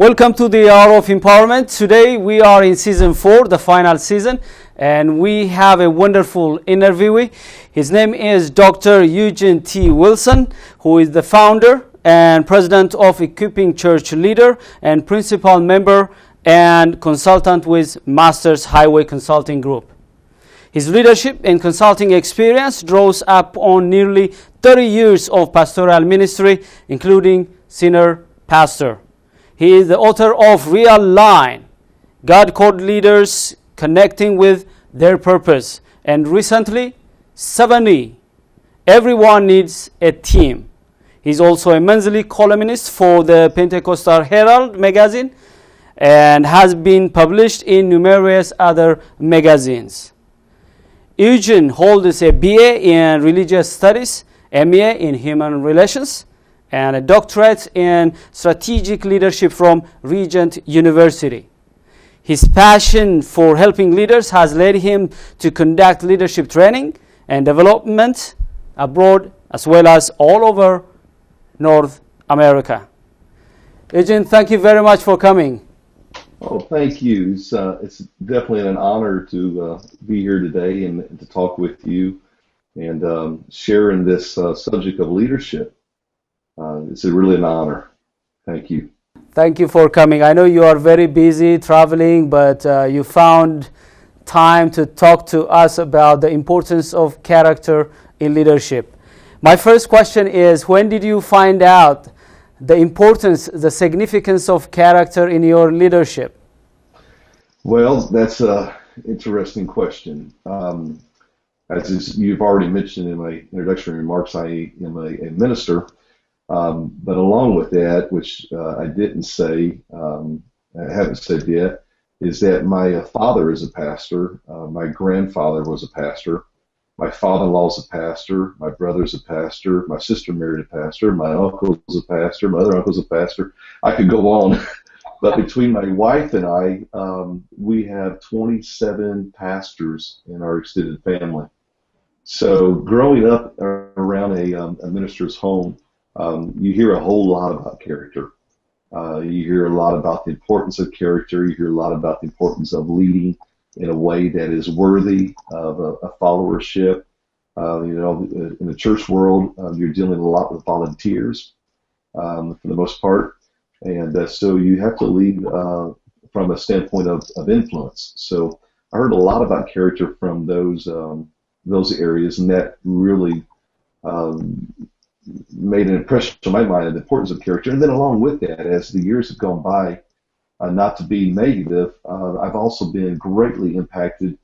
Welcome to the Hour of Empowerment. Today we are in season 4, the final season, and we have a wonderful interviewee. His name is Dr. Eugene T. Wilson, who is the founder and president of Equipping Church Leader and principal member and consultant with Masters Highway Consulting Group. His leadership and consulting experience draws up on nearly 30 years of pastoral ministry, including senior pastor. He is the author of Real Line, God Called Leaders Connecting with Their Purpose, and recently, 70, Everyone Needs a Team. He's also a monthly columnist for the Pentecostal Herald magazine and has been published in numerous other magazines. Eugene holds a BA in Religious Studies, MA in Human Relations, and a doctorate in Strategic Leadership from Regent University. His passion for helping leaders has led him to conduct leadership training and development abroad as well as all over North America. Eugene, thank you very much for coming. Oh, thank you. It's definitely an honor to be here today and to talk with you and share in this subject of leadership. It's really an honor. Thank you. Thank you for coming. I know you are very busy traveling, but you found time to talk to us about the importance of character in leadership. My first question is, when did you find out the importance, the significance of character in your leadership? Well, that's an interesting question. As you've already mentioned in my introductory remarks, I am a minister. But along with that, which I didn't say, I haven't said yet, is that my father is a pastor. My grandfather was a pastor. My father-in-law is a pastor. My brother's a pastor. My sister married a pastor. My uncle's a pastor. My other uncle's a pastor. I could go on. But between my wife and I, we have 27 pastors in our extended family. So growing up around a minister's home, you hear a whole lot about character. You hear a lot about the importance of character. You hear a lot about the importance of leading in a way that is worthy of a followership. In the church world, you're dealing a lot with volunteers for the most part. And so you have to lead from a standpoint of influence. So I heard a lot about character from those areas, and that really made an impression on my mind of the importance of character. And then along with that, as the years have gone by, not to be negative, I've also been greatly impacted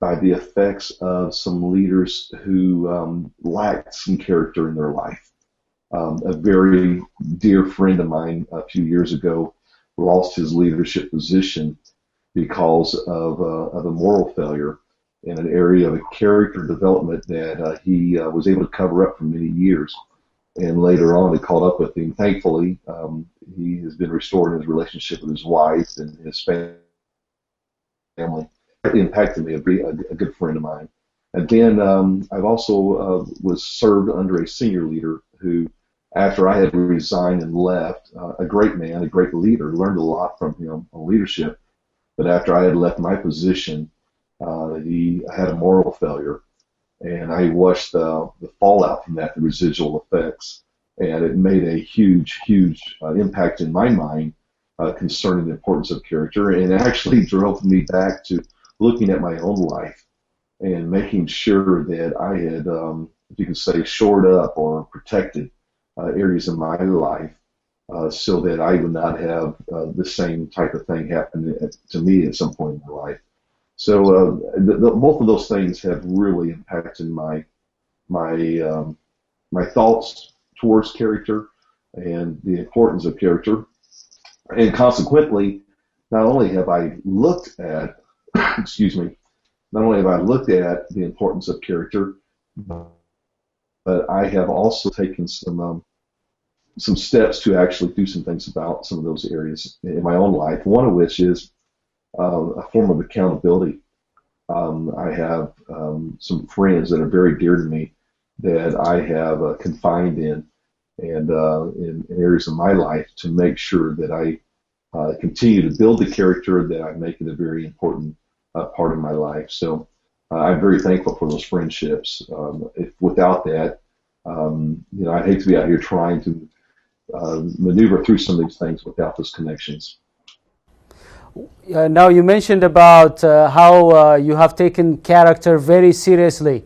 by the effects of some leaders who lacked some character in their life. A very dear friend of mine a few years ago lost his leadership position because of a moral failure in an area of a character development that he was able to cover up for many years. And later on, it caught up with him. Thankfully, he has been restored in his relationship with his wife and his family. It impacted me, a good friend of mine. And then I've also was served under a senior leader who, after I had resigned and left, a great man, a great leader, learned a lot from him on leadership. But after I had left my position, he had a moral failure. And I watched the fallout from that, the residual effects, and it made a huge impact in my mind concerning the importance of character, and it actually drove me back to looking at my own life and making sure that I had, if you could say, shored up or protected areas in my life so that I would not have the same type of thing happen to me at some point in my life. So both of those things have really impacted my thoughts towards character and the importance of character. And consequently, not only have I looked at, not only have I looked at the importance of character, but I have also taken some steps to actually do some things about some of those areas in my own life. One of which is a form of accountability. I have some friends that are very dear to me that I have confined in and in areas of my life to make sure that I continue to build the character that I make it a very important part of my life. So I'm very thankful for those friendships. If without that, I hate to be out here trying to maneuver through some of these things without those connections. Now you mentioned about how you have taken character very seriously.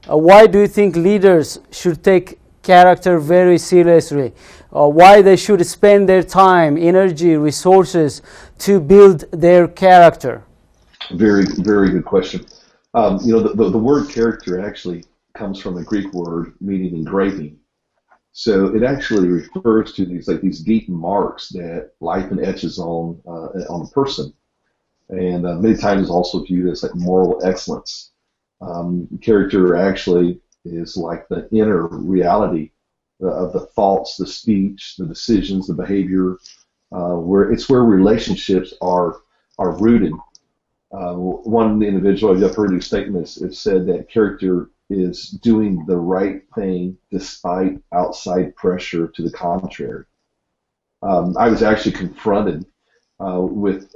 Why do you think leaders should take character very seriously? Why they should spend their time, energy, resources to build their character? Very, very good question. The word character actually comes from a Greek word meaning engraving. So it actually refers to these deep marks that life etches on a person, and many times is also viewed as like moral excellence. Character actually is like the inner reality of the thoughts, the speech, the decisions, the behavior, where relationships are rooted. One individual I've heard his statement has said that character is doing the right thing despite outside pressure to the contrary. I was actually confronted with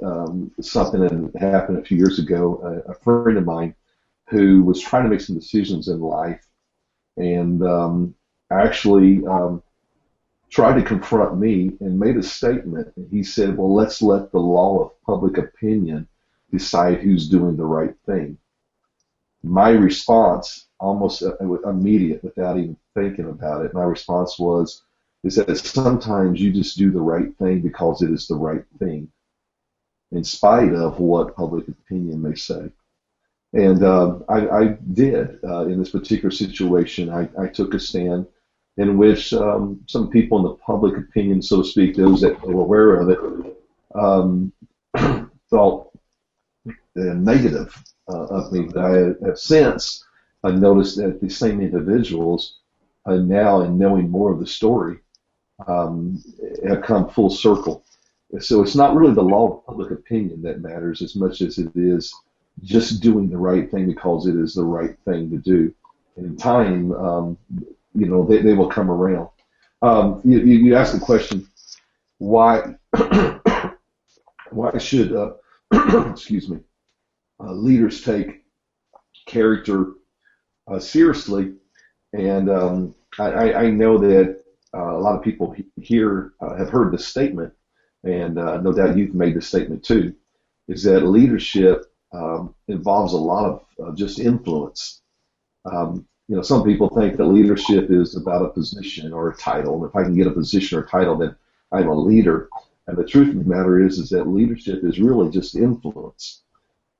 something that happened a few years ago. A friend of mine who was trying to make some decisions in life and actually tried to confront me and made a statement. And he said, well, let's let the law of public opinion decide who's doing the right thing. My response, almost immediate without even thinking about it, my response is that sometimes you just do the right thing because it is the right thing, in spite of what public opinion may say. And I did. In this particular situation, I took a stand in which some people in the public opinion, so to speak, those that were aware of it, thought negative of me. But I have since noticed that the same individuals now, in knowing more of the story, have come full circle. So it's not really the law of public opinion that matters as much as it is just doing the right thing because it is the right thing to do. And in time, they will come around. You asked the question, why should excuse me, leaders take character seriously? And I know that a lot of people here have heard this statement, and no doubt you've made this statement too, is that leadership involves a lot of just influence. Some people think that leadership is about a position or a title, and if I can get a position or title, then I'm a leader. And the truth of the matter is that leadership is really just influence.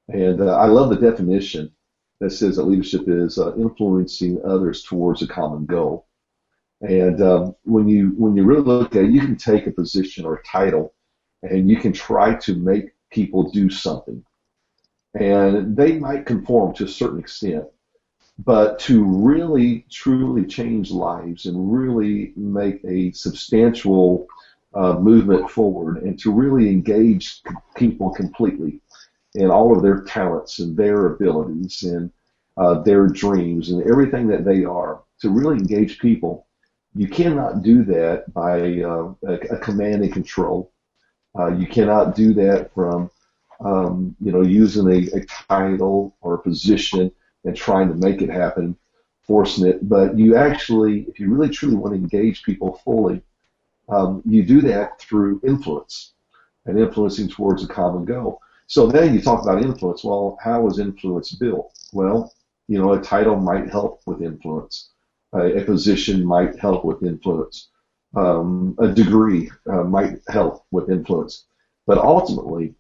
And I love the definition that says that leadership is influencing others towards a common goal. And when you really look at it, you can take a position or a title, and you can try to make people do something. And they might conform to a certain extent, but to really, truly change lives and really make a substantial movement forward and to really engage people completely in all of their talents and their abilities and their dreams and everything that they are, to really engage people, you cannot do that by a command and control. You cannot do that from using a title or a position and trying to make it happen, forcing it. But you actually, if you really truly want to engage people fully, you do that through influence and influencing towards a common goal. So then you talk about influence. Well, how is influence built? Well, a title might help with influence. A position might help with influence. A degree might help with influence. But ultimately,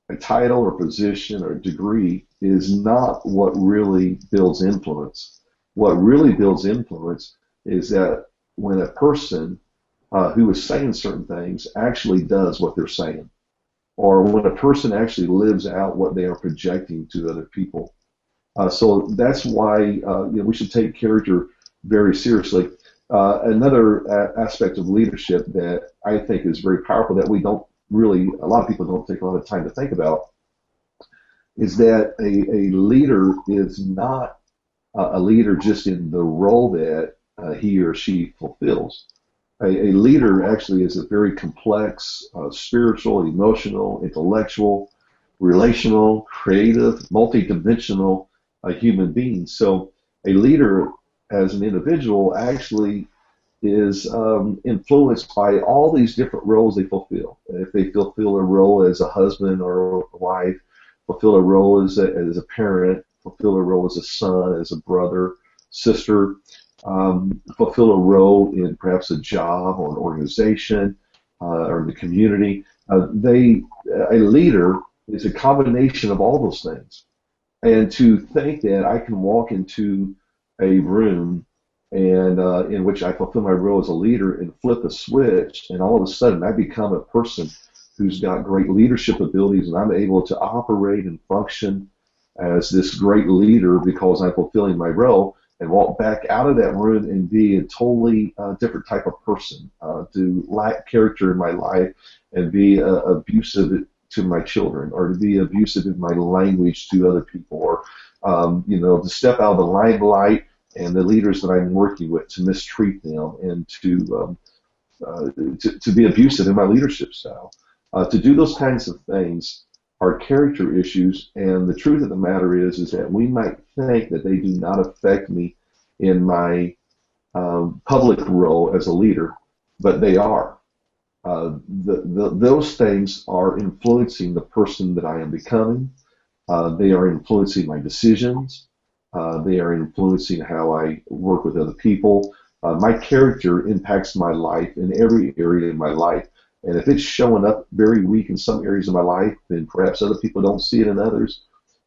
a title or position or degree is not what really builds influence. What really builds influence is that when a person who is saying certain things actually does what they're saying, or when a person actually lives out what they are projecting to other people. So that's why we should take character very seriously. Another aspect of leadership that I think is very powerful that a lot of people don't take a lot of time to think about, is that a leader is not a leader just in the role that he or she fulfills, A leader actually is a very complex, spiritual, emotional, intellectual, relational, creative, multidimensional human being. So a leader as an individual actually is influenced by all these different roles they fulfill. If they fulfill a role as a husband or a wife, fulfill a role as a parent, fulfill a role as a son, as a brother, sister, fulfill a role in perhaps a job or an organization or in the community. A leader is a combination of all those things. And to think that I can walk into a room and in which I fulfill my role as a leader and flip a switch, and all of a sudden I become a person who's got great leadership abilities, and I'm able to operate and function as this great leader because I'm fulfilling my role, and walk back out of that room and be a totally different type of person, to lack character in my life and be abusive to my children, or to be abusive in my language to other people, or to step out of the limelight and the leaders that I'm working with, to mistreat them and to be abusive in my leadership style. To do those kinds of things are character issues, and the truth of the matter is that we might think that they do not affect me in my public role as a leader, but they are. Those things are influencing the person that I am becoming. They are influencing my decisions. They are influencing how I work with other people. My character impacts my life in every area of my life. And if it's showing up very weak in some areas of my life, then perhaps other people don't see it in others,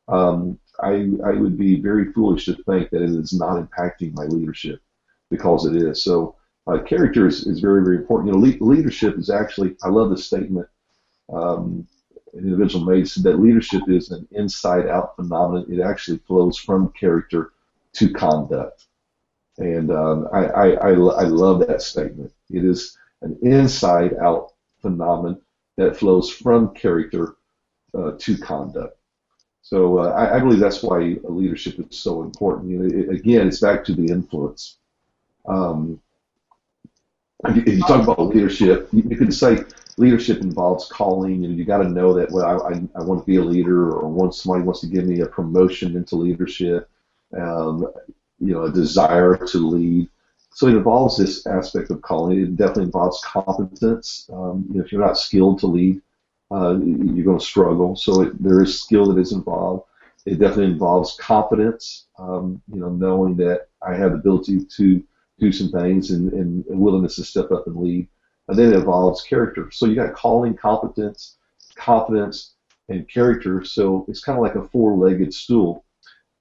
I would be very foolish to think that it is not impacting my leadership, because it is. So character is very, very important. Leadership is actually, I love this statement an individual made, said that leadership is an inside-out phenomenon. It actually flows from character to conduct. And I love that statement. It is an inside-out phenomenon that flows from character to conduct. So I believe that's why leadership is so important. Again, it's back to the influence. If you talk about leadership, you could say leadership involves calling. You got to know that, well, I want to be a leader, or somebody wants to give me a promotion into leadership, a desire to lead. So it involves this aspect of calling. It definitely involves competence. If you're not skilled to lead, you're going to struggle. So there is skill that is involved. It definitely involves confidence. Knowing that I have the ability to do some things and willingness to step up and lead. And then it involves character. So you got calling, competence, confidence, and character. So it's kind of like a four-legged stool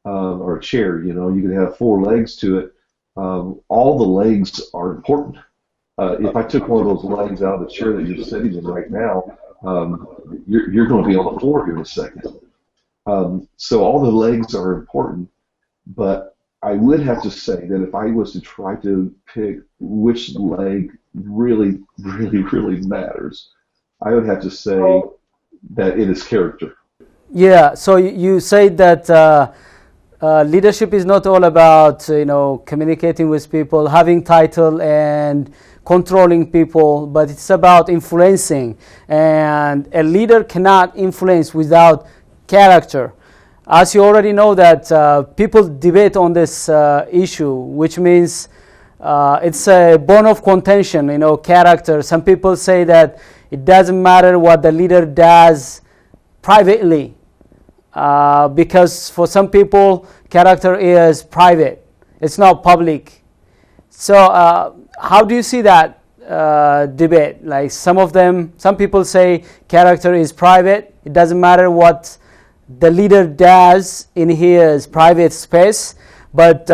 or a chair. You can have four legs to it. All the legs are important. If I took one of those legs out of the chair that you're sitting in right now, you're going to be on the floor here in a second. So all the legs are important, but I would have to say that if I was to try to pick which leg really, really, really matters, I would have to say that it is character. Yeah, so you say that leadership is not all about communicating with people, having title and controlling people, but it's about influencing. And a leader cannot influence without character. As you already know that people debate on this issue, which means it's a bone of contention, character. Some people say that it doesn't matter what the leader does privately, because for some people, character is private. It's not public. So how do you see that debate? Like some people say character is private. It doesn't matter what the leader does in his private space, but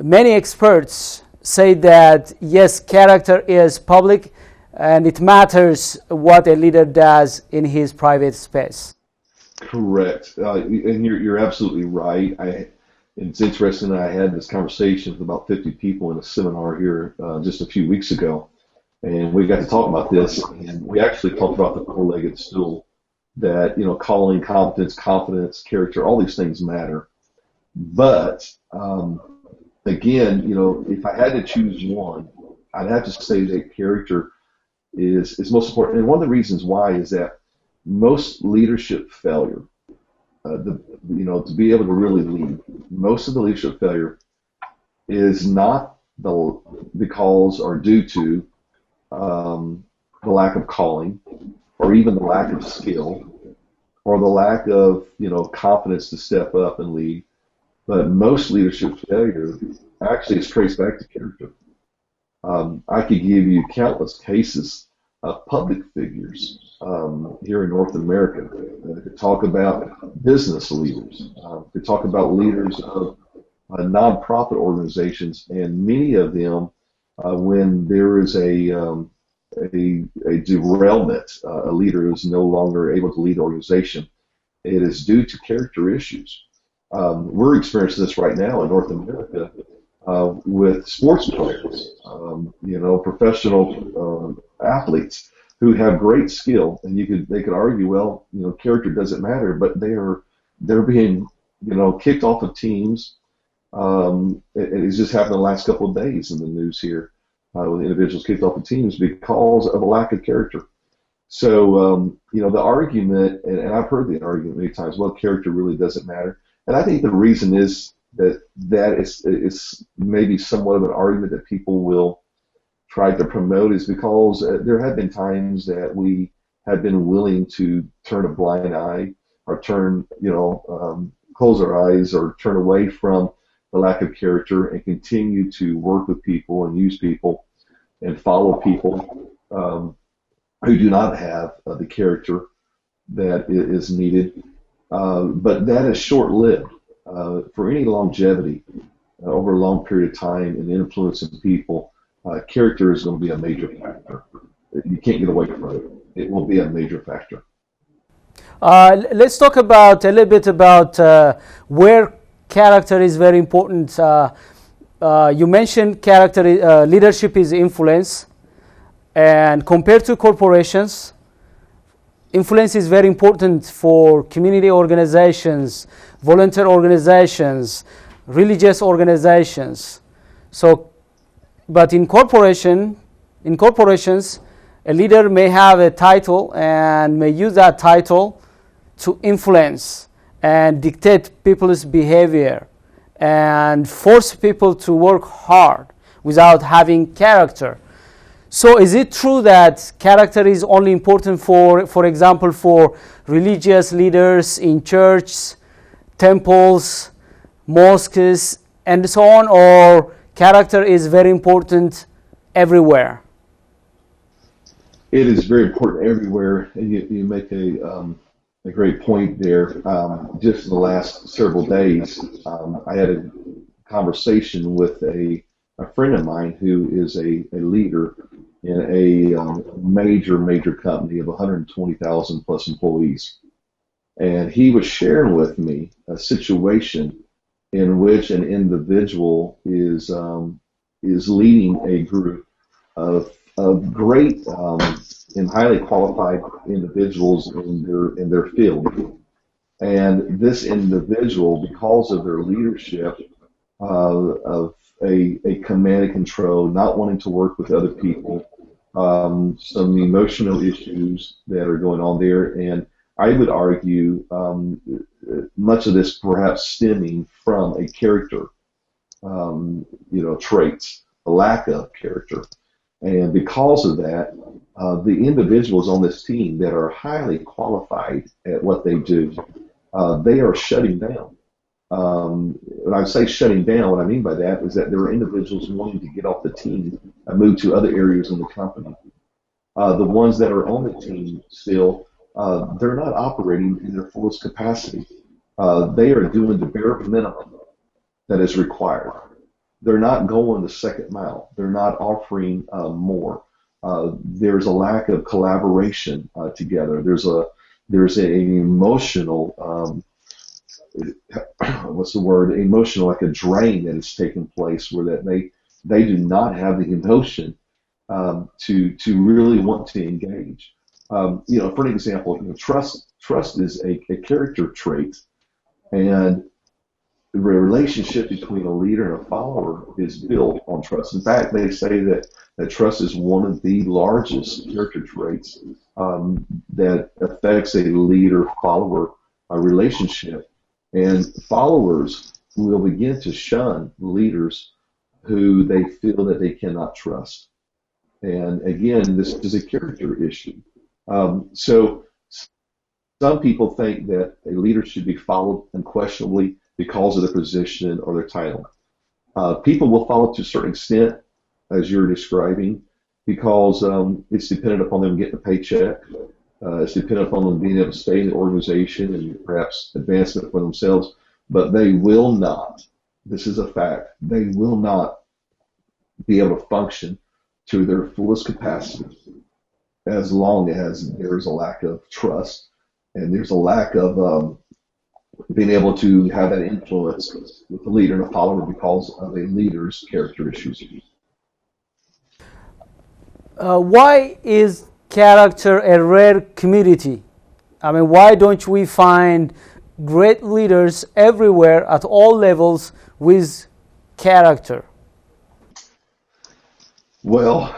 many experts say that yes, character is public, and it matters what a leader does in his private space. Correct, and you're absolutely right. It's interesting. I had this conversation with about 50 people in a seminar here just a few weeks ago, and we got to talk about this, and we actually talked about the four-legged stool. That calling, competence, confidence, character, all these things matter. But again, if I had to choose one, I'd have to say that character is most important. And one of the reasons why is that most leadership failure, to be able to really lead, most of the leadership failure is not because or due to the lack of calling, or even the lack of skill, or the lack of confidence to step up and lead. But most leadership failure actually is traced back to character. I could give you countless cases of public figures here in North America. To talk about business leaders, to talk about leaders of nonprofit organizations, and many of them, when there is a derailment, a leader is no longer able to lead the organization, it is due to character issues. We're experiencing this right now in North America with sports players, professional athletes who have great skill, and they could argue, well, character doesn't matter, but they're being kicked off of teams. It's just happened the last couple of days in the news here, with individuals kicked off of teams because of a lack of character. So the argument, and I've heard the argument many times, well, character really doesn't matter. And I think the reason is that is maybe somewhat of an argument that people will try to promote, is because there have been times that we have been willing to turn a blind eye, or close our eyes, or turn away from the lack of character, and continue to work with people and use people and follow people who do not have the character that is needed. But that is short-lived. For any longevity over a long period of time and influencing people, character is going to be a major factor. You can't get away from it. It will be a major factor. Let's talk a little bit about where character is very important. You mentioned character, leadership is influence, and compared to corporations, influence is very important for community organizations, volunteer organizations, religious organizations. But in corporations, a leader may have a title and may use that title to influence and dictate people's behavior and force people to work hard without having character. So is it true that character is only important for example, for religious leaders in churches, temples, mosques, and so on, or character is very important everywhere? It is very important everywhere, and you make a great point there. Just in the last several days, I had a conversation with a friend of mine who is a leader in a major company of 120,000 plus employees. And he was sharing with me a situation in which an individual is leading a group of great and highly qualified individuals in their field. And this individual, because of their leadership, of a command and control, not wanting to work with other people, some emotional issues that are going on there, and I would argue much of this perhaps stemming from a character, traits, a lack of character. And because of that, the individuals on this team that are highly qualified at what they do, they are shutting down. When I say shutting down, what I mean by that is that there are individuals wanting to get off the team and move to other areas in the company. The ones that are on the team still, they're not operating in their fullest capacity. They are doing the bare minimum that is required. They're not going the second mile. They're not offering more. There's a lack of collaboration together. There's an emotional emotional, like a drain that is taking place, where that they do not have the emotion to really want to engage. For an example, trust is a character trait, and the relationship between a leader and a follower is built on trust. In fact, they say that trust is one of the largest character traits that affects a leader-follower relationship. And followers will begin to shun leaders who they feel that they cannot trust. And again, this is a character issue. So some people think that a leader should be followed unquestionably because of their position or their title. People will follow to a certain extent, as you're describing, because it's dependent upon them getting a paycheck. It's dependent upon them being able to stay in the organization and perhaps advancement for themselves. But they will not, this is a fact, they will not be able to function to their fullest capacity as long as there's a lack of trust and there's a lack of being able to have that influence with the leader and a follower because of a leader's character issues. Why is character a rare commodity? I mean, why don't we find great leaders everywhere at all levels with character? Well,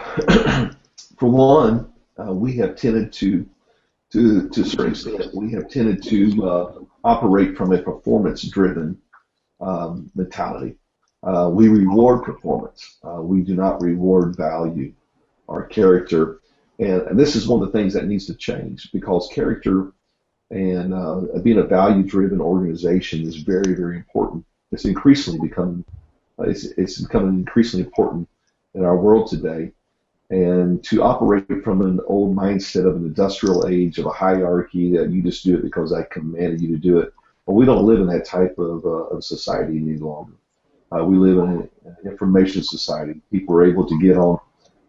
for one, we have tended to a certain extent, we have tended to operate from a performance-driven mentality. We reward performance. We do not reward value or character. And this is one of the things that needs to change, because character and being a value-driven organization is very, very important. It's increasingly becoming important in our world today. And to operate from an old mindset of an industrial age, of a hierarchy that you just do it because I commanded you to do it, well, we don't live in that type of society any longer. We live in an information society. People are able to get on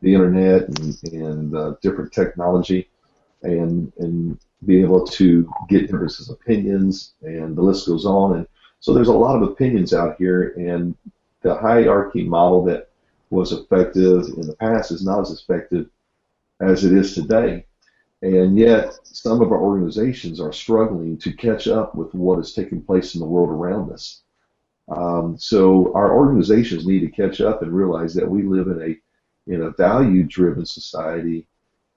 the internet and different technology and be able to get different opinions, and the list goes on. And so there's a lot of opinions out here, and the hierarchy model that was effective in the past is not as effective as it is today. And yet some of our organizations are struggling to catch up with what is taking place in the world around us. So our organizations need to catch up and realize that we live in a value-driven society,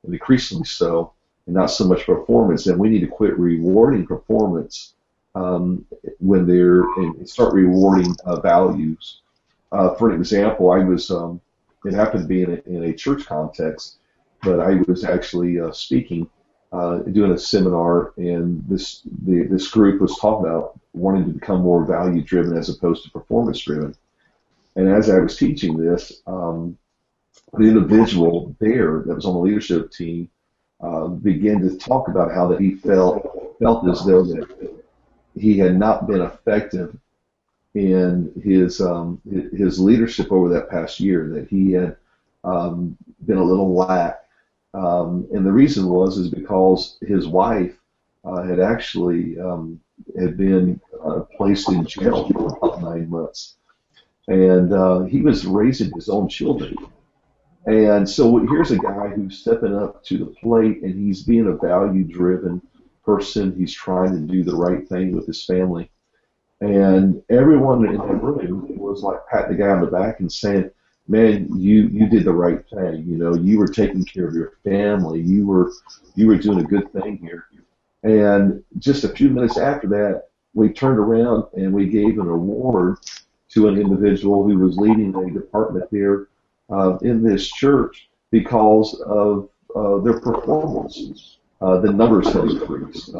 and increasingly so, and not so much performance. And we need to quit rewarding performance when and start rewarding values. For an example, I was, it happened to be in a church context, but I was actually speaking, doing a seminar, and this group was talking about wanting to become more value-driven as opposed to performance-driven. And as I was teaching this, the individual there that was on the leadership team began to talk about how that he felt as though that he had not been effective in his leadership over that past year, that he had been a little lax. And the reason is because his wife had actually had been placed in jail for about 9 months. And he was raising his own children. And so here's a guy who's stepping up to the plate, and he's being a value-driven person. He's trying to do the right thing with his family. And everyone in the room was like patting the guy on the back and saying, "Man, you did the right thing. You know, you were taking care of your family. You were doing a good thing here." And just a few minutes after that, we turned around and we gave an award to an individual who was leading a department there in this church because of their performance. The numbers have increased.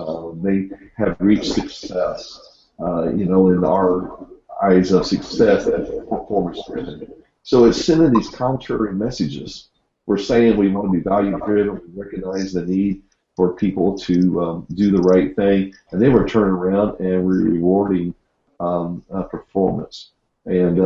They have reached success. In our eyes of success, that's performance-driven. So it's sending these contrary messages. We're saying we want to be value-driven, we recognize the need for people to do the right thing, and then we're turning around and we're rewarding performance. And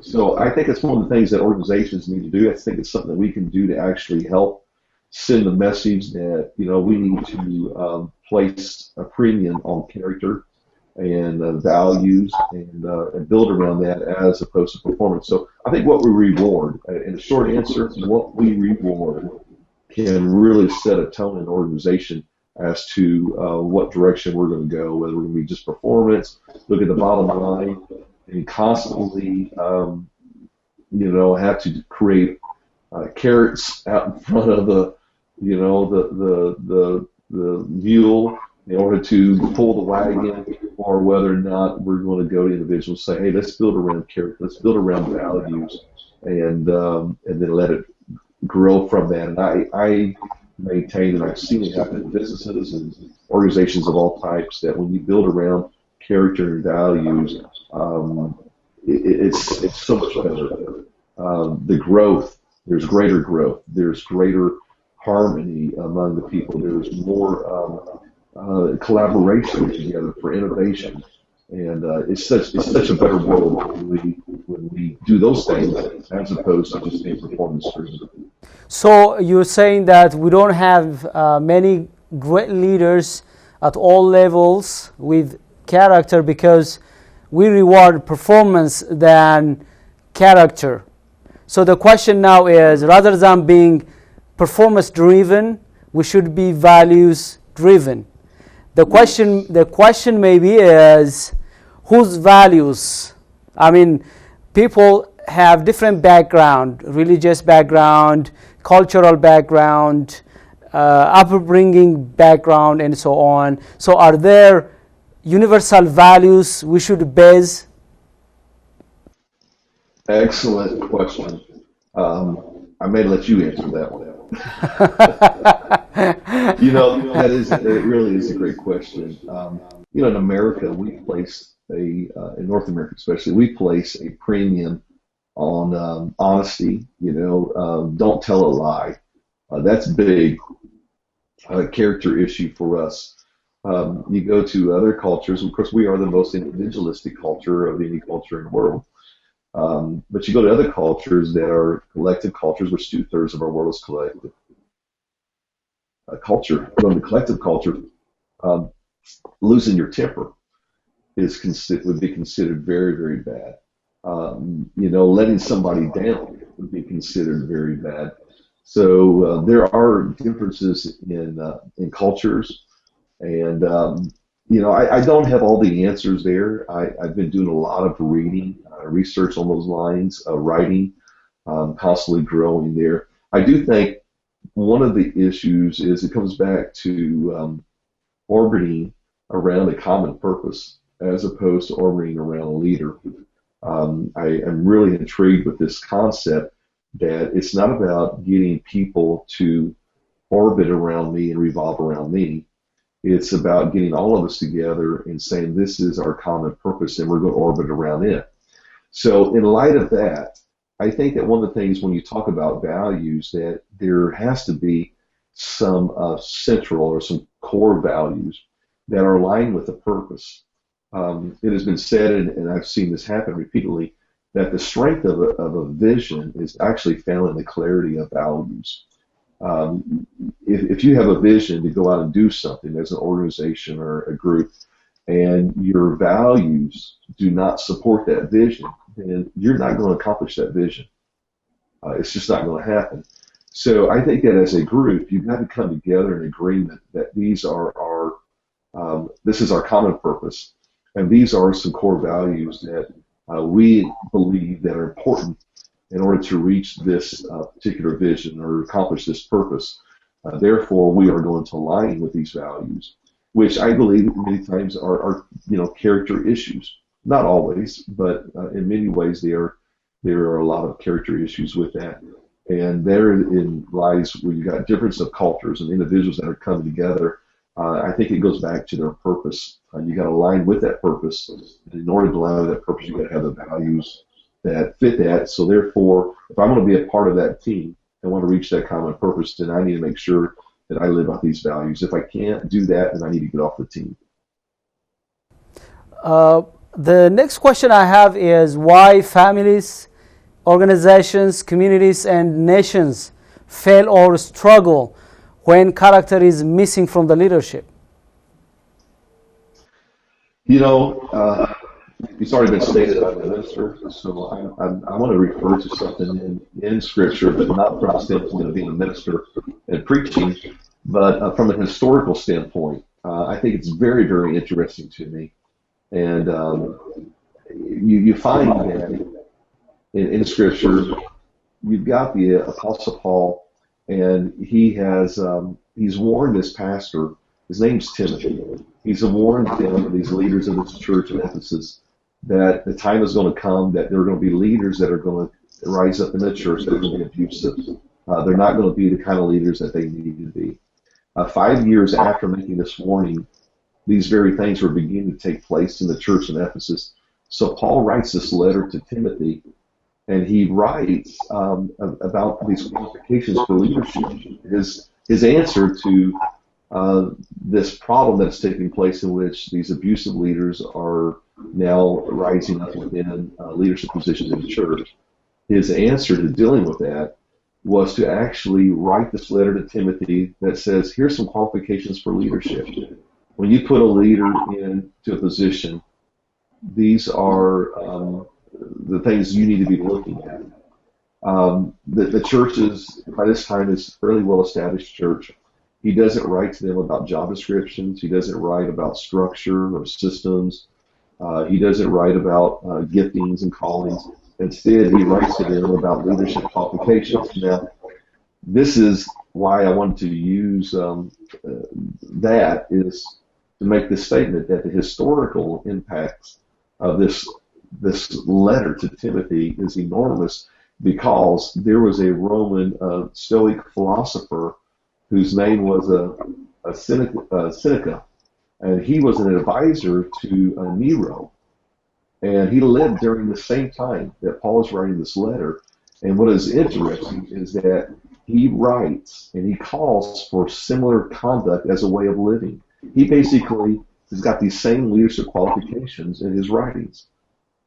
so I think it's one of the things that organizations need to do. I think it's something that we can do to actually help send the message that, we need to place a premium on character and values and build around that as opposed to performance. So I think what we reward, in the short answer, what we reward can really set a tone in an organization as to what direction we're going to go, whether we're going to be just performance, look at the bottom line, and constantly, have to create carrots out in front of the mule in order to pull the wagon, or whether or not we're going to go to individuals and say, hey, let's build around character, let's build around values, and then let it grow from that. And I maintain, and I've seen it happen in businesses and organizations of all types, that when you build around character and values, it's so much better. The growth, there's greater growth, there's greater harmony among the people, there's more collaboration together for innovation, and it's such a better world when we do those things as opposed to just being performance driven. So you're saying that we don't have many great leaders at all levels with character because we reward performance than character. So the question now is, rather than being performance driven, we should be values driven. The question maybe is, whose values? I mean, people have different background, religious background, cultural background, upbringing background, and so on. So are there universal values we should base? Excellent question. I may let you answer that one. It really is a great question. In America, we place in North America especially, we place a premium on honesty. Don't tell a lie. That's big character issue for us. You go to other cultures, of course, we are the most individualistic culture of any culture in the world. But you go to other cultures that are collective cultures, which 2/3 of our world is collective culture. Going to collective culture, losing your temper would be considered very, very bad. Letting somebody down would be considered very bad. So there are differences in cultures, and I don't have all the answers there. I've been doing a lot of reading, research on those lines, writing, constantly growing there. I do think one of the issues is it comes back to orbiting around a common purpose as opposed to orbiting around a leader. I am really intrigued with this concept that it's not about getting people to orbit around me and revolve around me. It's about getting all of us together and saying this is our common purpose and we're going to orbit around it. So in light of that, I think that one of the things when you talk about values, that there has to be some central or some core values that are aligned with the purpose. It has been said, and I've seen this happen repeatedly, that the strength of a vision is actually found in the clarity of values. If you have a vision to go out and do something as an organization or a group, and your values do not support that vision, then you're not going to accomplish that vision. It's just not going to happen. So I think that as a group, you've got to come together in agreement that these are this is our common purpose, and these are some core values that we believe that are important in order to reach this particular vision or accomplish this purpose. Therefore, we are going to align with these values, which I believe many times are character issues. Not always, but in many ways there are a lot of character issues with that. And therein lies where you got difference of cultures and individuals that are coming together. I think it goes back to their purpose. You got to align with that purpose. And in order to align with that purpose, you got to have the values that fit that. So therefore, if I'm going to be a part of that team and want to reach that common purpose, then I need to make sure that I live out these values. If I can't do that, then I need to get off the team. The next question I have is why families, organizations, communities, and nations fail or struggle when character is missing from the leadership? It's already been stated I'm a minister, so I want to refer to something in Scripture, but not from the standpoint of being a minister and preaching, but from a historical standpoint. I think it's very, very interesting to me. And you find that in Scripture, you've got the Apostle Paul, and he's warned this pastor. His name's Timothy. He's warned him, these leaders of this church in Ephesus, that the time is going to come that there are going to be leaders that are going to rise up in the church that are going to be abusive. They're not going to be the kind of leaders that they need to be. 5 years after making this warning, these very things were beginning to take place in the church in Ephesus. So Paul writes this letter to Timothy, and he writes about these qualifications for leadership. His answer to this problem that's taking place in which these abusive leaders are now rising up within leadership positions in the church. His answer to dealing with that was to actually write this letter to Timothy that says, here's some qualifications for leadership. When you put a leader into a position, these are the things you need to be looking at. The church is, by this time, is a fairly well-established church. He doesn't write to them about job descriptions. He doesn't write about structure or systems. He doesn't write about giftings and callings. Instead, he writes to them about leadership qualifications. Now, this is why I wanted to use that, is to make this statement that the historical impacts of this letter to Timothy is enormous, because there was a Roman Stoic philosopher whose name was Seneca, and he was an advisor to Nero. And he lived during the same time that Paul is writing this letter. And what is interesting is that he writes and he calls for similar conduct as a way of living. He basically has got these same leadership qualifications in his writings.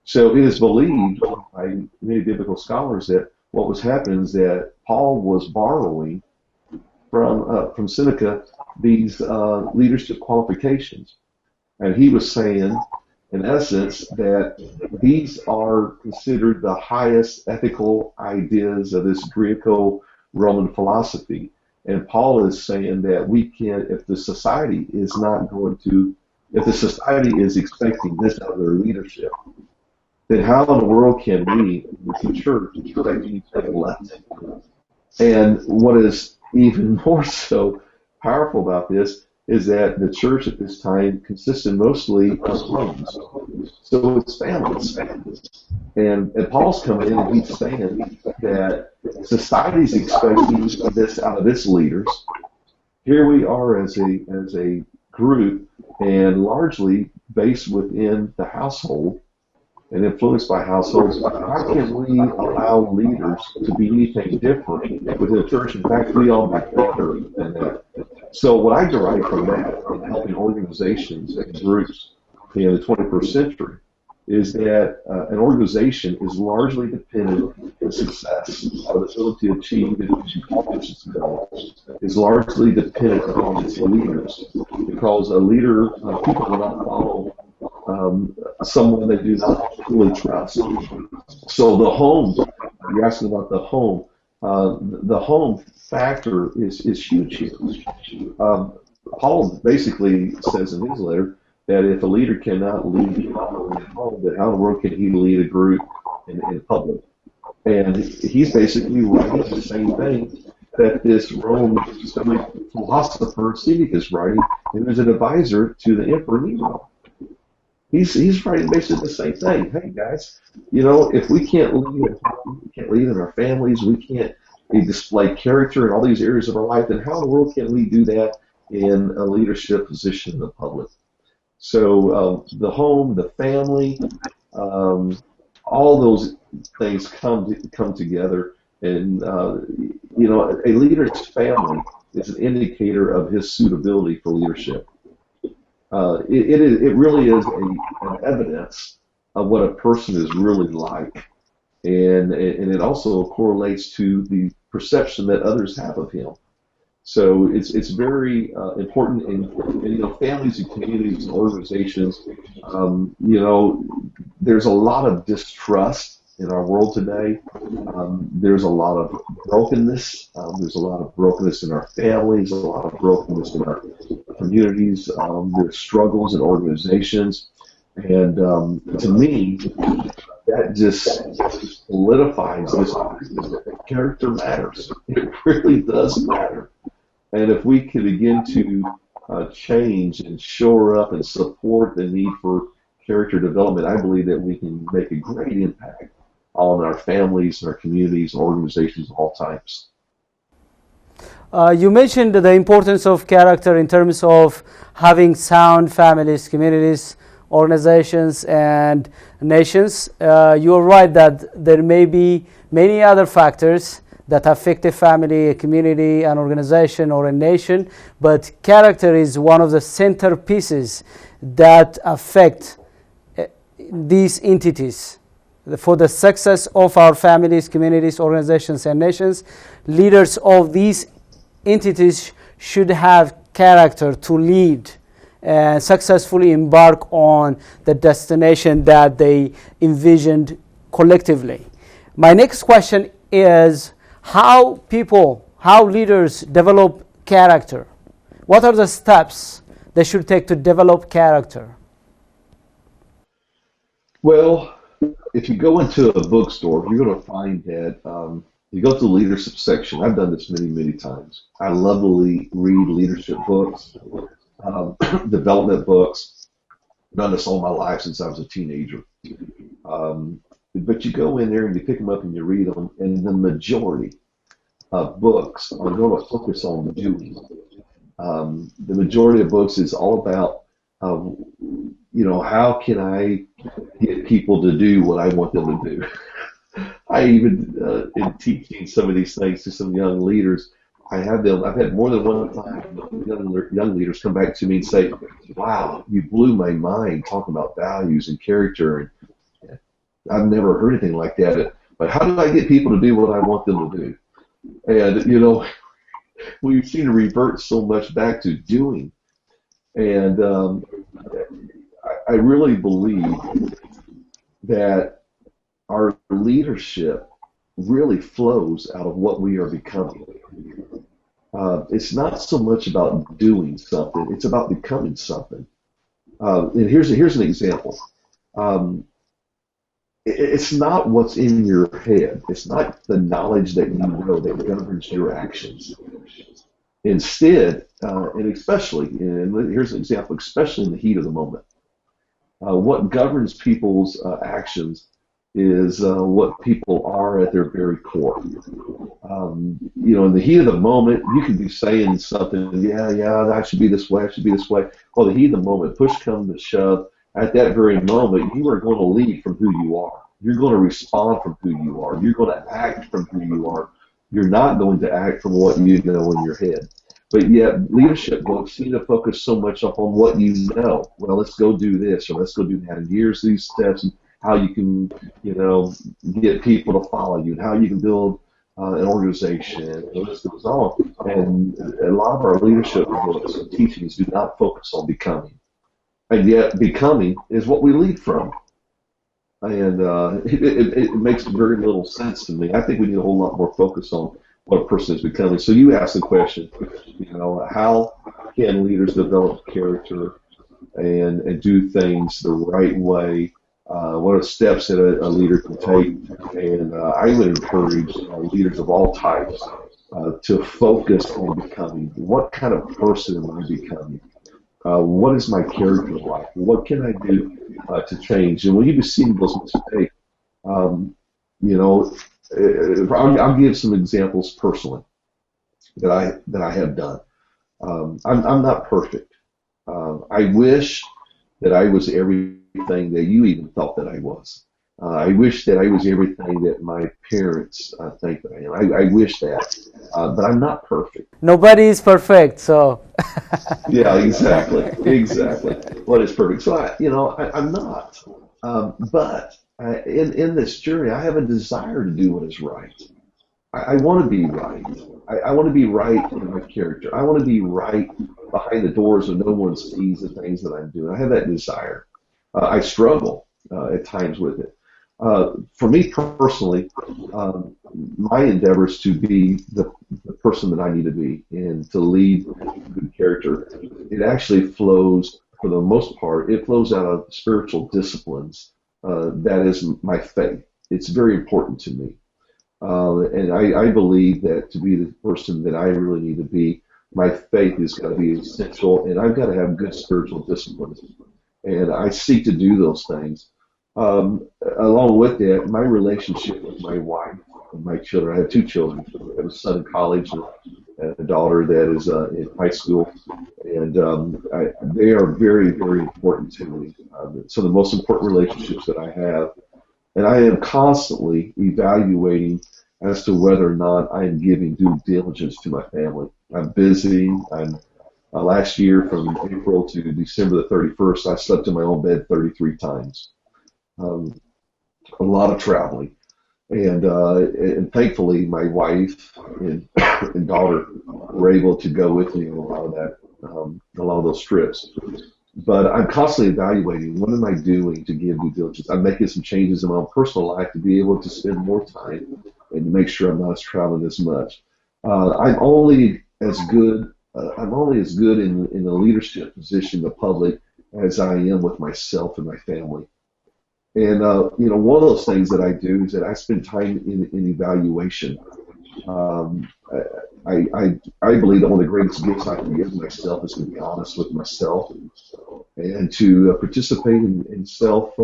So it is believed by many biblical scholars that what was happening is that Paul was borrowing from Seneca these leadership qualifications. And he was saying, in essence, that these are considered the highest ethical ideas of this Greco-Roman philosophy. And Paul is saying that we can, if the society is expecting this out of their leadership, then how in the world can we, the church, expect anything less? And what is even more so powerful about this is that the church at this time consisted mostly of homes. So it's families. And Paul's coming in and he's saying that society's expecting this out of its leaders. Here we are as a group, and largely based within the household and influenced by households. How can we allow leaders to be anything different within the church? In fact, we all be better than that. So what I derive from that in helping organizations and groups in the 21st century is that an organization is largely dependent on the success or the ability to achieve its goals is largely dependent on its leaders, because a leader, people will not follow someone they do not fully trust. So the home, you're asking about the home factor is huge here. Paul basically says in his letter that if a leader cannot lead at home, then how in the world can he lead a group in public? And he's basically writing the same thing that this Roman philosopher Seneca is writing, and who's an advisor to the Emperor Nero. He's writing basically the same thing. Hey guys, if we can't lead at home, we can't lead in our families, we can't display character in all these areas of our life, then how in the world can we do that in a leadership position in the public? So the home, the family, all those things come together, and a leader's family is an indicator of his suitability for leadership. It really is an evidence of what a person is really like, and it also correlates to the perception that others have of him. So it's very important in families and communities and organizations. There's a lot of distrust in our world today. There's a lot of brokenness. There's a lot of brokenness in our families, a lot of brokenness in our communities. There's struggles in organizations. And to me, that just solidifies this that character matters. It really does matter. And if we can begin to change and shore up and support the need for character development, I believe that we can make a great impact on our families and our communities and organizations of all types. You mentioned the importance of character in terms of having sound families, communities, organizations, and nations. You're right that there may be many other factors that affect a family, a community, an organization, or a nation, but character is one of the centerpieces that affect these entities. For the success of our families, communities, organizations, and nations, leaders of these entities should have character to lead and successfully embark on the destination that they envisioned collectively. My next question is how leaders develop character. What are the steps they should take to develop character? Well, if you go into a bookstore, you're going to find that you go to the leadership section. I've done this many, many times. I love to read leadership books, development books. I've done this all my life since I was a teenager. But you go in there and you pick them up and you read them, and the majority of books are going to focus on doing. The majority of books is all about, how can I get people to do what I want them to do? I even, in teaching some of these things to some young leaders, I've had more than one time young leaders come back to me and say, wow, you blew my mind talking about values and character. And I've never heard anything like that. But how do I get people to do what I want them to do? And, we've seen to revert so much back to doing. And I really believe that our leadership really flows out of what we are becoming. It's not so much about doing something, it's about becoming something. And here's an example. It's not what's in your head. It's not the knowledge that you know that governs your actions. Instead, and especially, and here's an example, especially in the heat of the moment, what governs people's actions is what people are at their very core. In the heat of the moment, you can be saying something, yeah, I should be this way, I should be this way. Well, the heat of the moment, push comes to shove, at that very moment, you are going to lead from who you are. You're going to respond from who you are. You're going to act from who you are. You're not going to act from what you know in your head. But yet, leadership books seem to focus so much upon what you know. Well, let's go do this, or let's go do that. And here's these steps, and how you can, get people to follow you, and how you can build an organization, and the list goes on. And a lot of our leadership books and teachings do not focus on becoming. And yet, becoming is what we lead from. And it makes very little sense to me. I think we need a whole lot more focus on what a person is becoming. So you asked the question, how can leaders develop character and do things the right way? What are steps that a leader can take? And I would encourage leaders of all types to focus on becoming. What kind of person am I becoming? What is my character like? What can I do to change? And when you see those mistakes, I'll give some examples personally that I have done. I'm not perfect. I wish that I was everything that you even thought that I was. I wish that I was everything that my parents think that I am. I wish that, but I'm not perfect. Nobody is perfect, so. Yeah, exactly. What is perfect? So I'm not. But in this journey, I have a desire to do what is right. I want to be right. I want to be right in my character. I want to be right behind the doors so no one sees the things that I'm doing. I have that desire. I struggle at times with it. For me personally, my endeavor is to be the person that I need to be and to lead good character. It actually flows for the most part, it flows out of spiritual disciplines. That is my faith. It's very important to me. And I believe that to be the person that I really need to be, my faith is going to be essential, and I've got to have good spiritual disciplines. And I seek to do those things. Along with that, my relationship with my wife and my children, I have two children. I have a son in college and a daughter that is in high school, and they are very, very important to me. Some of the most important relationships that I have, and I am constantly evaluating as to whether or not I am giving due diligence to my family. I'm busy. Last year, from April to December the 31st, I slept in my own bed 33 times. A lot of traveling. And thankfully, my wife and daughter were able to go with me on a lot of that, a lot of those trips. But I'm constantly evaluating, what am I doing to give due diligence? I'm making some changes in my own personal life to be able to spend more time and to make sure I'm not traveling as much. I'm only as good in the leadership position in the public as I am with myself and my family. And one of those things that I do is that I spend time in evaluation. I believe that one of the greatest gifts I can give myself is to be honest with myself and to participate in self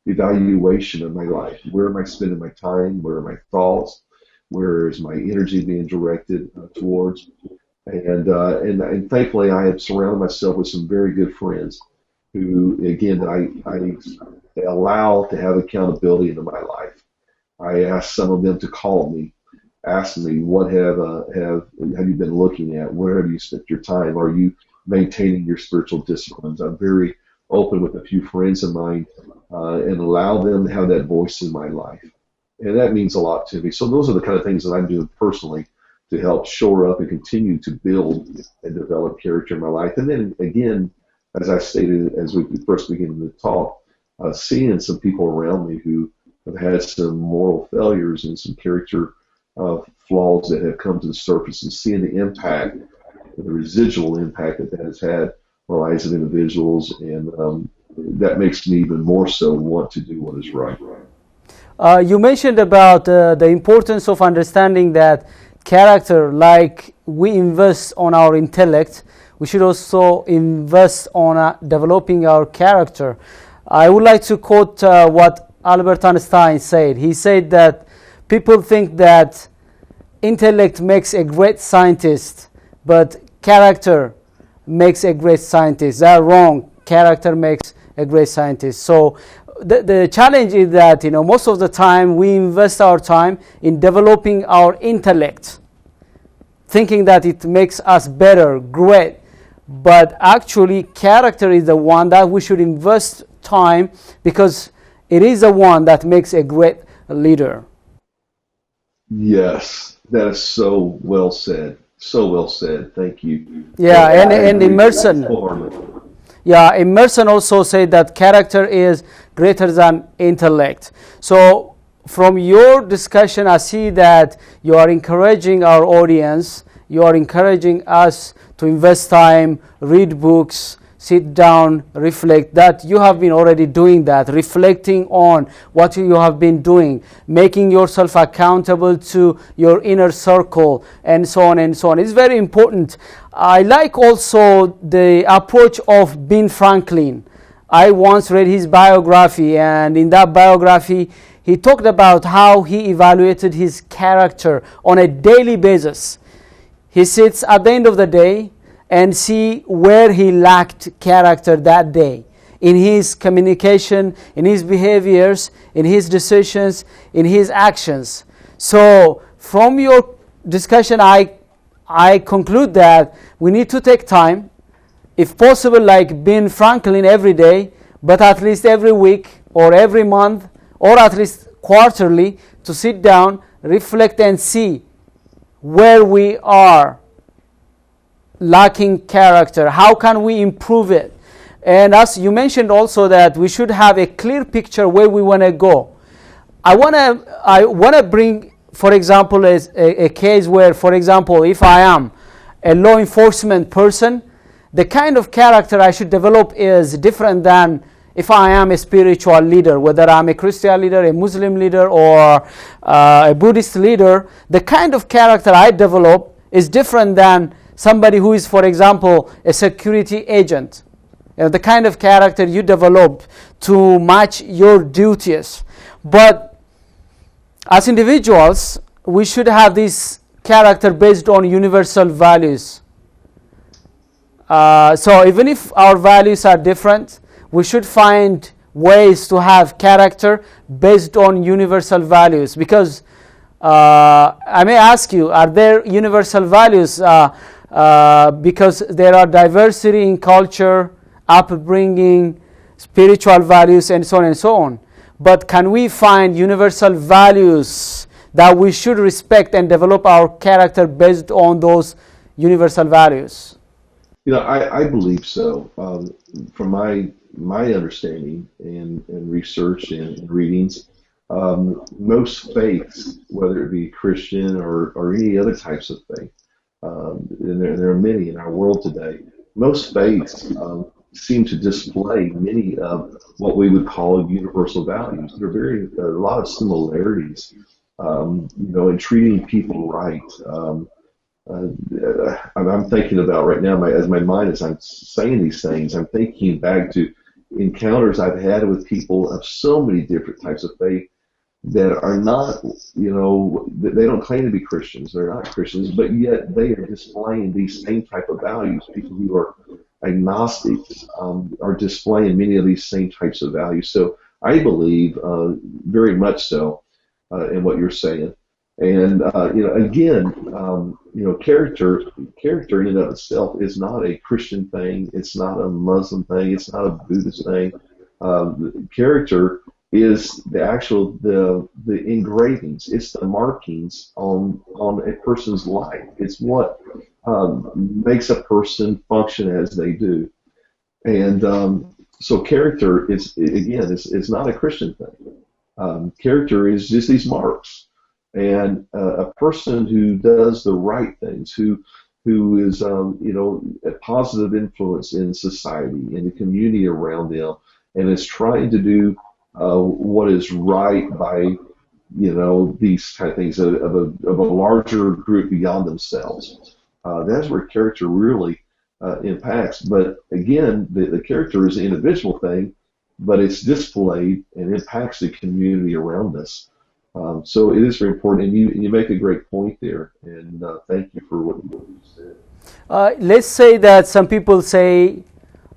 evaluation of my life. Where am I spending my time? Where are my thoughts? Where is my energy being directed towards? And thankfully, I have surrounded myself with some very good friends who, again, I allow to have accountability into my life. I ask some of them to call me, ask me, what have you been looking at? Where have you spent your time? Are you maintaining your spiritual disciplines? I'm very open with a few friends of mine and allow them to have that voice in my life. And that means a lot to me. So those are the kind of things that I'm doing personally to help shore up and continue to build and develop character in my life. And then, again, as I stated as we first began the talk, seeing some people around me who have had some moral failures and some character flaws that have come to the surface, and seeing the impact, the residual impact that has had on the lives of individuals, and that makes me even more so want to do what is right. You mentioned about the importance of understanding that character, like we invest on our intellect, we should also invest on developing our character. I would like to quote what Albert Einstein said. He said that people think that intellect makes a great scientist, but character makes a great scientist. They're wrong. Character makes a great scientist. So the challenge is that, most of the time we invest our time in developing our intellect, thinking that it makes us better, great. But actually, character is the one that we should invest time, because it is the one that makes a great leader. Yes, that is so well said. So well said. Thank you. Yeah, and Emerson. Yeah, Emerson also said that character is greater than intellect. So from your discussion, I see that you are encouraging our audience, you are encouraging us to invest time, read books, sit down, reflect, that you have been already doing that, reflecting on what you have been doing, making yourself accountable to your inner circle, and so on and so on. It's very important. I like also the approach of Ben Franklin. I once read his biography, and in that biography, he talked about how he evaluated his character on a daily basis. He sits at the end of the day and see where he lacked character that day, in his communication, in his behaviors, in his decisions, in his actions. So from your discussion, I conclude that we need to take time, if possible, like Ben Franklin, every day, but at least every week or every month or at least quarterly, to sit down, reflect, and see where we are lacking character. How can we improve it? And as you mentioned also, that we should have a clear picture where we want to go. I want to bring, for example, a case where, for example, if I am a law enforcement person, the kind of character I should develop is different than if I am a spiritual leader, whether I'm a Christian leader, a Muslim leader, or a Buddhist leader. The kind of character I develop is different than somebody who is, for example, a security agent. The kind of character you develop to match your duties. But as individuals, we should have this character based on universal values. So even if our values are different, we should find ways to have character based on universal values. Because I may ask you, are there universal values because there are diversity in culture, upbringing, spiritual values, and so on and so on. But can we find universal values that we should respect and develop our character based on those universal values? I believe so. From my understanding and research and readings, most faiths, whether it be Christian or any other types of faith, and there are many in our world today, most faiths seem to display many of what we would call universal values. There are a lot of similarities, in treating people right. I'm thinking about right now, as my mind is, I'm saying these things, I'm thinking back to encounters I've had with people of so many different types of faith that are not, they don't claim to be Christians, they're not Christians, but yet they are displaying these same type of values. People who are agnostics are displaying many of these same types of values. So I believe very much so in what you're saying. And character in and of itself is not a Christian thing. It's not a Muslim thing. It's not a Buddhist thing. Character is the engravings. It's the markings on a person's life. It's what makes a person function as they do. And so character is not a Christian thing. Character is just these marks. And a person who does the right things, who is a positive influence in society, in the community around them, and is trying to do what is right by these kind of things of a larger group beyond themselves. That's where character really impacts. But again, the character is an individual thing, but it's displayed and impacts the community around us. So it is very important, and you make a great point there, and thank you for what you said. Let's say that some people say,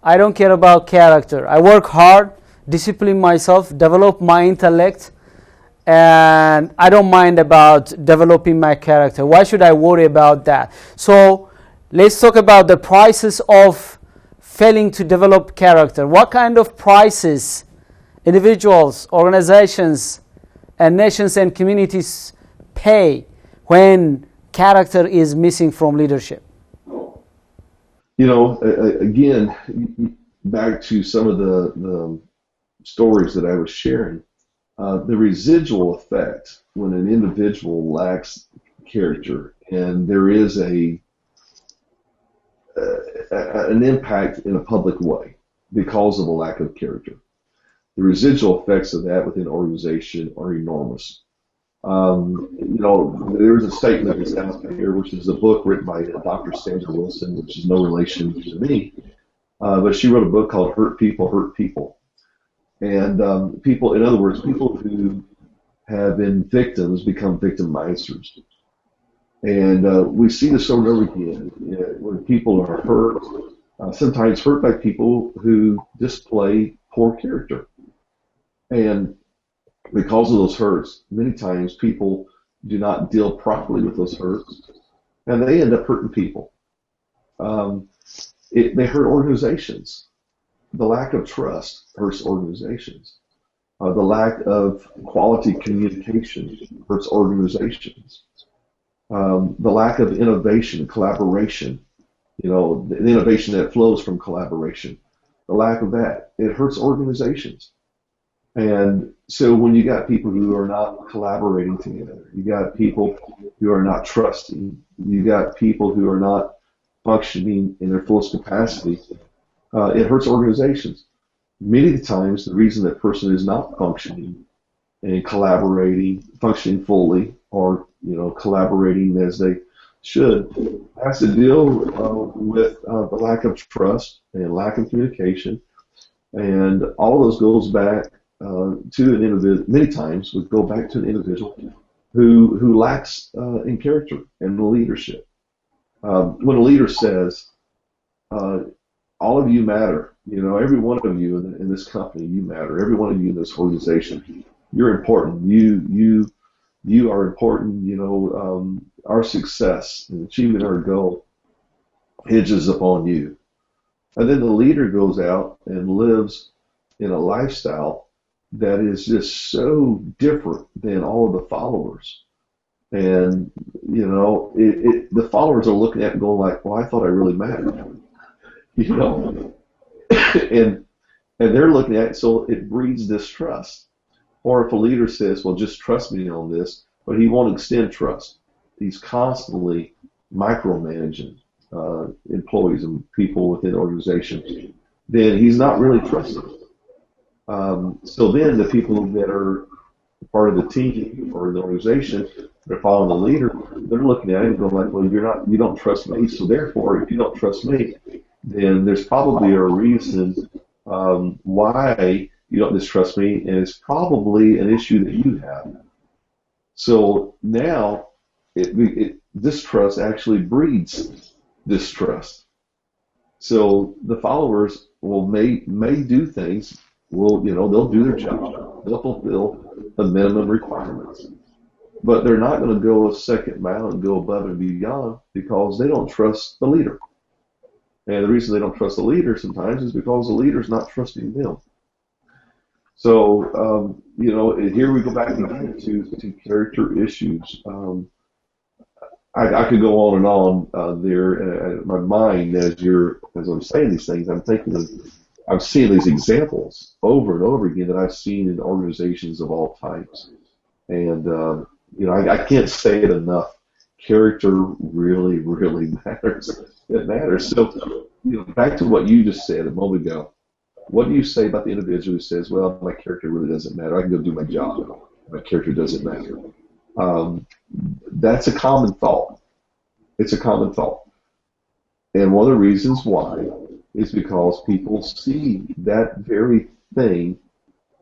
I don't care about character. I work hard, discipline myself, develop my intellect, and I don't mind about developing my character. Why should I worry about that? So let's talk about the prices of failing to develop character. What kind of prices individuals, organizations, and nations and communities pay when character is missing from leadership? Again, back to some of the stories that I was sharing, the residual effect when an individual lacks character, and there is an impact in a public way because of a lack of character. The residual effects of that within an organization are enormous. There's a statement that's out there, which is a book written by Dr. Sandra Wilson, which is no relation to me, but she wrote a book called Hurt People, Hurt People. And people, in other words, people who have been victims become victimizers. And we see this over and over again, when people are hurt, sometimes hurt by people who display poor character. And because of those hurts, many times people do not deal properly with those hurts, and they end up hurting people. They hurt organizations. The lack of trust hurts organizations. The lack of quality communication hurts organizations. The lack of innovation, collaboration, the innovation that flows from collaboration, the lack of that, it hurts organizations. And so when you got people who are not collaborating together, you got people who are not trusting, you got people who are not functioning in their fullest capacity, it hurts organizations. Many of the times, the reason that person is not functioning and collaborating, functioning fully, or collaborating as they should, has to deal with the lack of trust and lack of communication, and all of those goes back to an individual. Many times, would go back to an individual who lacks in character and leadership. When a leader says, all of you matter, every one of you in this company, you matter. Every one of you in this organization, you're important. You are important. Our success and achieving our goal hinges upon you. And then the leader goes out and lives in a lifestyle that is just so different than all of the followers. And, the followers are looking at it going like, well, I thought I really mattered. and they're looking at it, so it breeds distrust. Or if a leader says, well, just trust me on this, but he won't extend trust. He's constantly micromanaging employees and people within organizations. Then he's not really trusted. So then the people that are part of the team or the organization, they're following the leader, they're looking at it and going like, well, you don't trust me, so therefore, if you don't trust me, then there's probably a reason why you don't distrust me, and it's probably an issue that you have. So now, distrust actually breeds distrust. So the followers may do things. They'll do their job. They'll fulfill the minimum requirements, but they're not going to go a second mile and go above and beyond because they don't trust the leader. And the reason they don't trust the leader sometimes is because the leader's not trusting them. So, here we go back again to character issues. I could go on and on there. In my mind, as I'm saying these things, I'm seeing these examples over and over again that I've seen in organizations of all types. And, I can't say it enough. Character really, really matters. It matters. So, back to what you just said a moment ago. What do you say about the individual who says, well, my character really doesn't matter. I can go do my job. My character doesn't matter. That's a common thought. It's a common thought. And one of the reasons why is because people see that very thing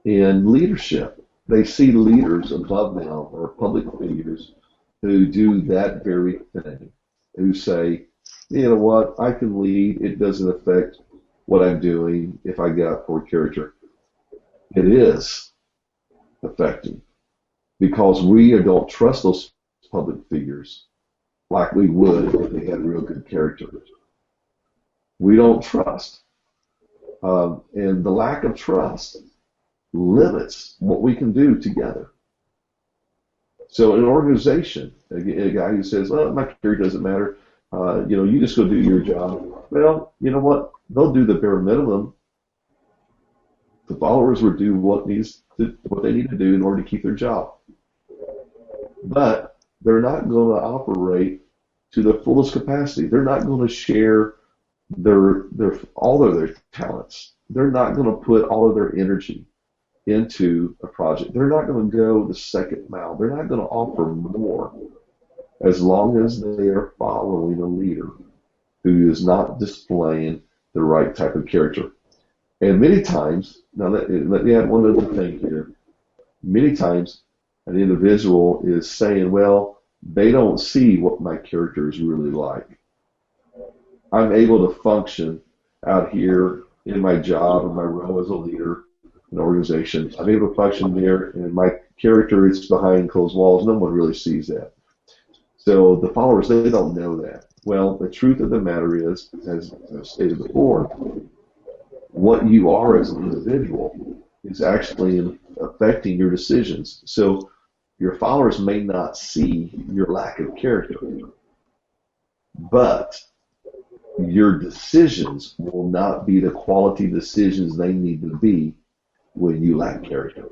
in leadership. They see leaders above them or public figures who do that very thing, who say, you know what, I can lead. It doesn't affect what I'm doing if I got poor character. It is affecting because we don't trust those public figures like we would if they had real good character. We don't trust. And the lack of trust limits what we can do together. So in an organization, a guy who says, well, my character doesn't matter, you just go do your job. Well, you know what? They'll do the bare minimum. The followers will do what they need to do in order to keep their job. But they're not going to operate to the fullest capacity. They're not going to share all of their talents. They're not going to put all of their energy into a project. They're not going to go the second mile. They're not going to offer more as long as they are following a leader who is not displaying the right type of character. And many times, now let me add one other thing here. Many times an individual is saying, well, they don't see what my character is really like. I'm able to function out here in my job and my role as a leader in an organization. I'm able to function there, and my character is behind closed walls. No one really sees that. So the followers, they don't know that. Well, the truth of the matter is, as I've stated before, what you are as an individual is actually affecting your decisions. So your followers may not see your lack of character, but your decisions will not be the quality decisions they need to be when you lack character,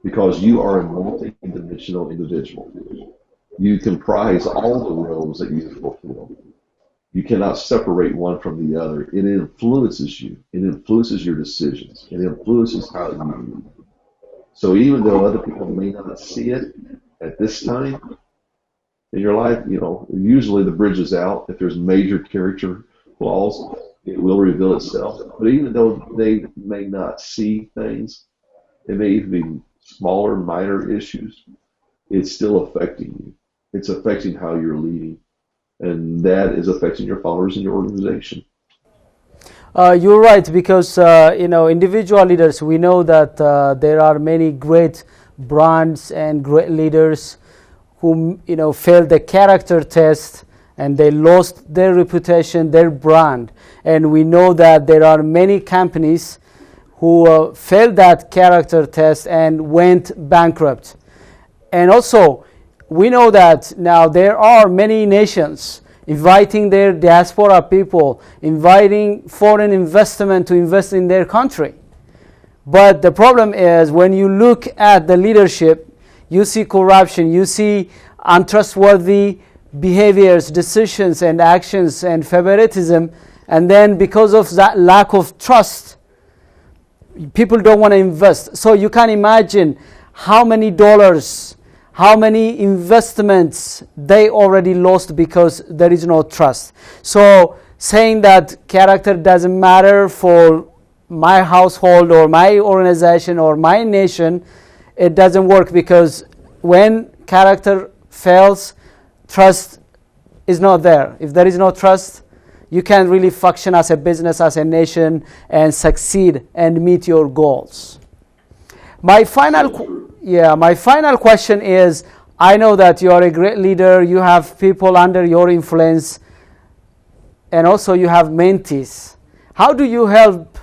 because you are a multi-dimensional individual. You comprise all the roles that you fulfill. You cannot separate one from the other. It influences you. It influences your decisions. It influences how you move. So even though other people may not see it at this time in your life, usually the bridge is out. If there's major character flaws, it will reveal itself. But even though they may not see things, it may even be smaller, minor issues, it's still affecting you. It's affecting how you're leading. And that is affecting your followers in your organization. You're right, because individual leaders, we know that there are many great brands and great leaders who failed the character test and they lost their reputation, their brand. And we know that there are many companies who failed that character test and went bankrupt. And also, we know that now there are many nations inviting their diaspora people, inviting foreign investment to invest in their country. But the problem is, when you look at the leadership, you see corruption, you see untrustworthy behaviors, decisions, and actions, and favoritism. And then because of that lack of trust, people don't want to invest. So you can imagine how many dollars, how many investments they already lost because there is no trust. So saying that character doesn't matter for my household or my organization or my nation, it doesn't work, because when character fails, trust is not there. If there is no trust, you can't really function as a business, as a nation, and succeed and meet your goals. My final question is, I know that you are a great leader, you have people under your influence, and also you have mentees. How do you help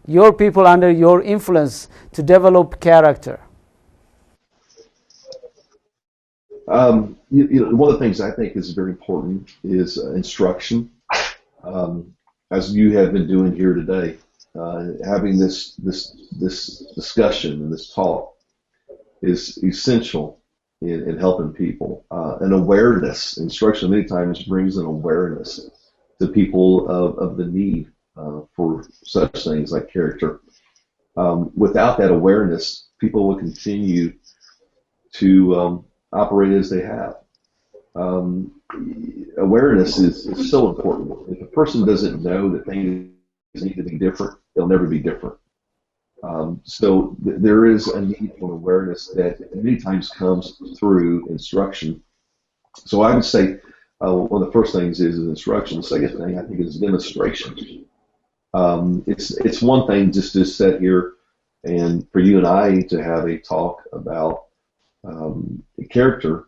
your people under your influence to develop character? One of the things I think is very important is instruction. As you have been doing here today, having this discussion and this talk is essential in helping people. An awareness, instruction many times brings an awareness to people of the need for such things like character. Without that awareness, people will continue to operate as they have. Awareness is so important. If a person doesn't know that things need to be different, they'll never be different. So there is a need for awareness that many times comes through instruction. So I would say one of the first things is instruction. The second thing I think is demonstration. It's one thing just to sit here and for you and I to have a talk about character,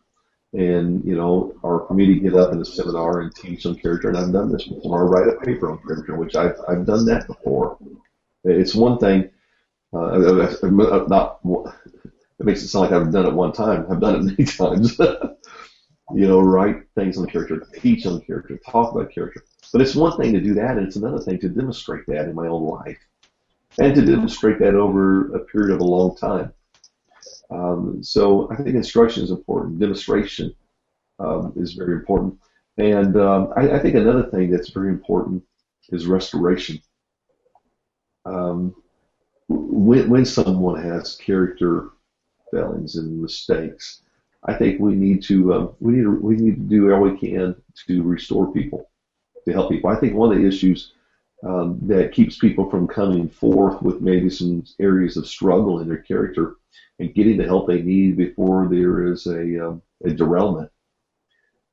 and or for me to get up in a seminar and teach on character, and I've done this before, or write a paper on character, which I've done that before. It's one thing. Not. It makes it sound like I've done it one time. I've done it many times. Write things on character, teach on character, talk about character. But it's one thing to do that, and it's another thing to demonstrate that in my own life, and to demonstrate that over a period of a long time. So I think instruction is important. Demonstration is very important. And I think another thing that's very important is restoration. When someone has character failings and mistakes, I think we need to do all we can to restore people, to help people. I think one of the issues that keeps people from coming forth with maybe some areas of struggle in their character and getting the help they need before there is a derailment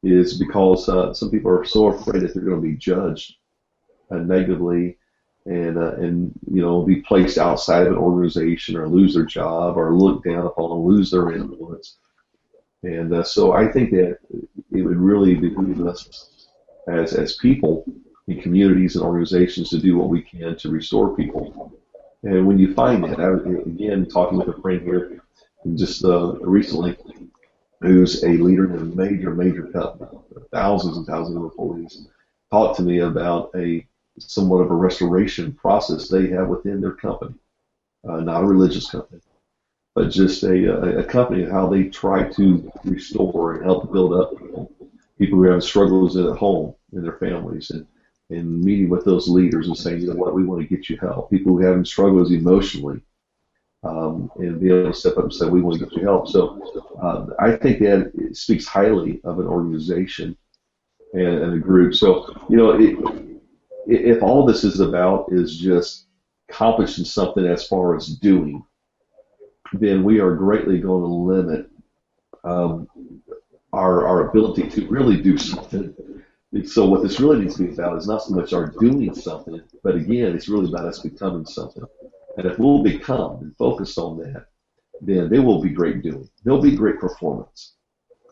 is because some people are so afraid that they're going to be judged negatively and be placed outside of an organization or lose their job or looked down upon and lose their influence. And so I think that it would really behoove us as people in communities and organizations to do what we can to restore people. And when you find that, again, talking with a friend here just recently, who's a leader in a major company, thousands and thousands of employees, talked to me about somewhat of a restoration process they have within their company, not a religious company, but just a company, how they try to restore and help build up people who have struggles at home, and their families, and meeting with those leaders and saying, you know what, we want to get you help. People who have struggles emotionally, and be able to step up and say, we want to get you help. So I think that it speaks highly of an organization and a group. So, you know, if all this is about is just accomplishing something as far as doing, then we are greatly going to limit our ability to really do something. So what this really needs to be about is not so much our doing something, but again, it's really about us becoming something. And if we'll become and focus on that, then there will be great doing. There'll be great performance.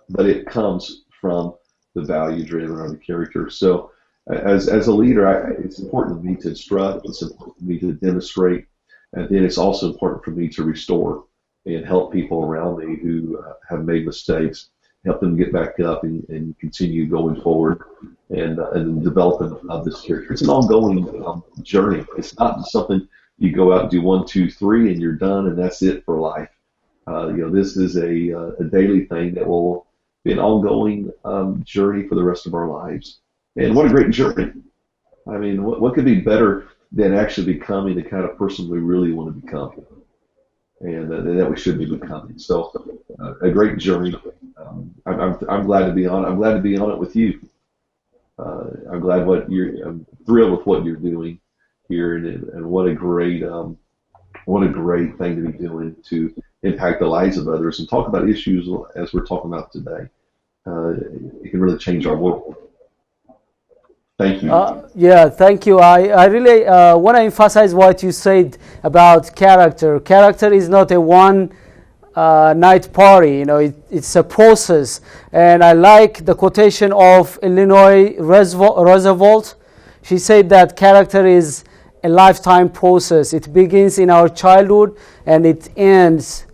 But it comes from the value-driven or the character. So as a leader, it's important for me to instruct, it's important for me to demonstrate, and then it's also important for me to restore and help people around me who have made mistakes, help them get back up and continue going forward and developing of this character. It's an ongoing journey. It's not just something you go out and do 1, 2, 3 and you're done and that's it for life. You know, this is a daily thing that will be an ongoing journey for the rest of our lives. And what a great journey. I mean, what could be better than actually becoming the kind of person we really want to become and that we should be becoming. So a great journey. I'm glad to be on it. I'm glad to be on it with you. I'm thrilled with what you're doing here, and what a great thing to be doing to impact the lives of others and talk about issues as we're talking about today. It can really change our world. Thank you. Yeah, thank you. I really want to emphasize what you said about character. Character is not a one night party. You know, it's a process. And I like the quotation of Illinois Roosevelt. She said that character is a lifetime process. It begins in our childhood and it ends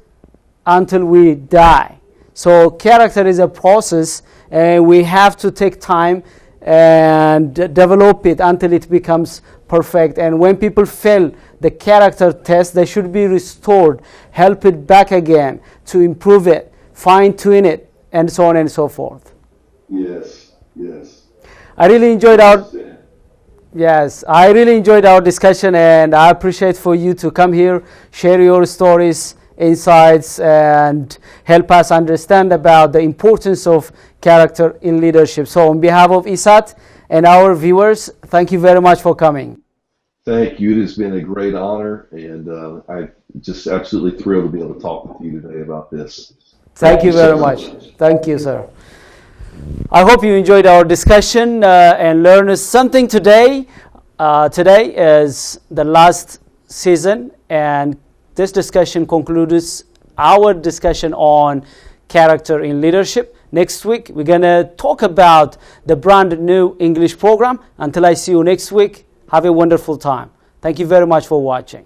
until we die. So character is a process, and we have to take time and develop it until it becomes perfect. And when people fail the character test, they should be restored, help it back again to improve it, fine-tune it, and so on and so forth. Yes. I really enjoyed our discussion, and I appreciate for you to come here, share your stories, insights, and help us understand about the importance of character in leadership. So on behalf of ISAT and our viewers, thank you very much for coming. Thank you. It has been a great honor, and I'm just absolutely thrilled to be able to talk with you today about this. Thank you very much. Thank you, sir. I hope you enjoyed our discussion and learned something today. Today is the last season, and this discussion concludes our discussion on character in leadership. Next week, we're going to talk about the brand new English program. Until I see you next week, have a wonderful time. Thank you very much for watching.